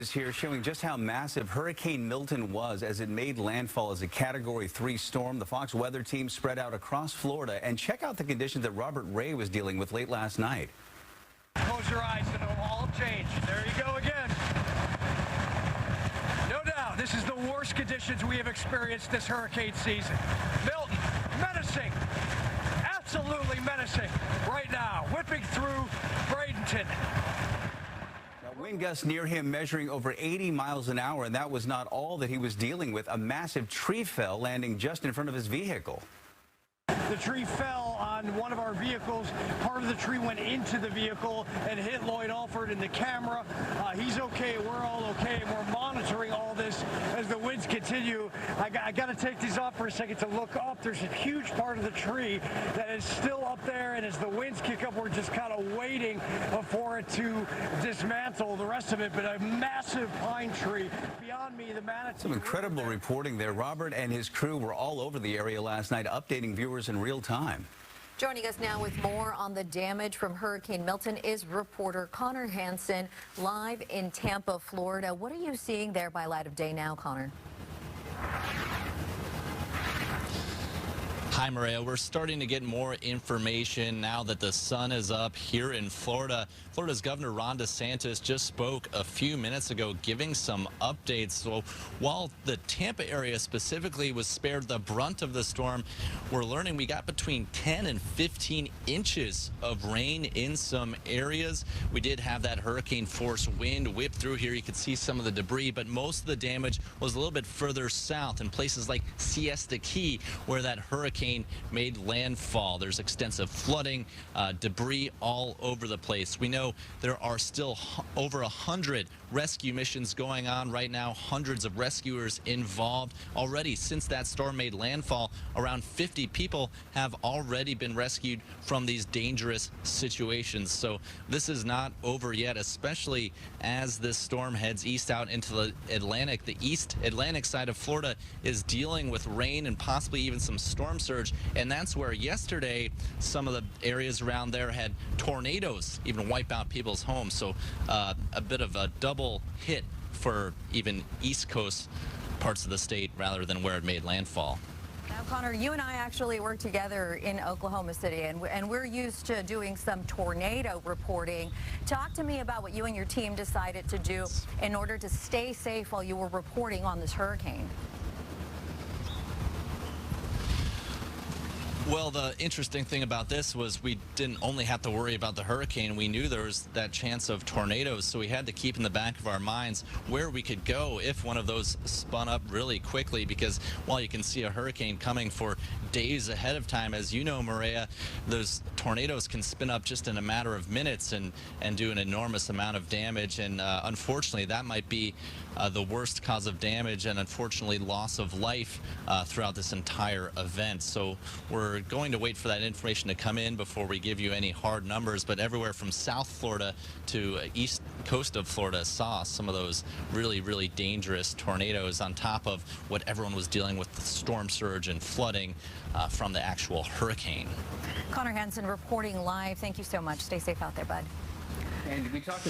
Is here showing just how massive Hurricane Milton was as it made landfall as a Category 3 storm. The Fox weather team spread out across Florida, and check out the conditions that Robert Ray was dealing with late last night. Close your eyes and it'll all change. There you go again. No doubt, this is the worst conditions we have experienced this hurricane season. Milton, menacing, absolutely menacing right now, whipping through Bradenton. Wind gusts near him measuring over 80 miles an hour, and that was not all that he was dealing with. A massive tree fell, landing just in front of his vehicle. The tree fell on one of our vehicles. Part of the tree went into the vehicle and hit Lloyd Alford in the camera. He's okay. We're all okay. And we're monitoring all this as the winds continue. I got to take these off for a second to look up. There's a huge part of the tree that is still up there, and as the winds kick up, we're just kind of waiting for it to dismantle the rest of it. But a massive pine tree beyond me. Some incredible reporting there. Robert and his crew were all over the area last night, updating viewers in real time. Joining us now with more on the damage from Hurricane Milton is reporter Connor Hansen, live in Tampa, Florida. What are you seeing there by light of day now, Connor? Hi, Maria. We're starting to get more information now that the sun is up here in Florida. Florida's Governor Ron DeSantis just spoke a few minutes ago, giving some updates. So while the Tampa area specifically was spared the brunt of the storm, we're learning we got between 10 and 15 inches of rain in some areas. We did have that hurricane force wind whip through here. You could see some of the debris, but most of the damage was a little bit further south in places like Siesta Key, where that hurricane made landfall. There's extensive flooding, debris all over the place. We know there are still over 100 rescue missions going on right now, hundreds of rescuers involved. Already, since that storm made landfall, around 50 people have already been rescued from these dangerous situations. So this is not over yet, especially as this storm heads east out into the Atlantic. The East Atlantic side of Florida is dealing with rain and possibly even some storm surge, and that's where yesterday some of the areas around there had tornadoes even wipe out people's homes. So a bit of a double hit for even East Coast parts of the state rather than where it made landfall. Now, Connor, you and I actually work together in Oklahoma City, and we're used to doing some tornado reporting. Talk to me about what you and your team decided to do in order to stay safe while you were reporting on this hurricane. Well, the interesting thing about this was we didn't only have to worry about the hurricane. We knew there was that chance of tornadoes, so we had to keep in the back of our minds where we could go if one of those spun up really quickly, because while you can see a hurricane coming for days ahead of time, as you know, Maria, those tornadoes can spin up just in a matter of minutes and do an enormous amount of damage. And unfortunately, that might be the worst cause of damage and unfortunately loss of life throughout this entire event. So we're going to wait for that information to come in before we give you any hard numbers, but everywhere from South Florida to east coast of Florida saw some of those really, really dangerous tornadoes on top of what everyone was dealing with, the storm surge and flooding from the actual hurricane. Connor Hansen reporting live. Thank you so much. Stay safe out there, bud. And we talked about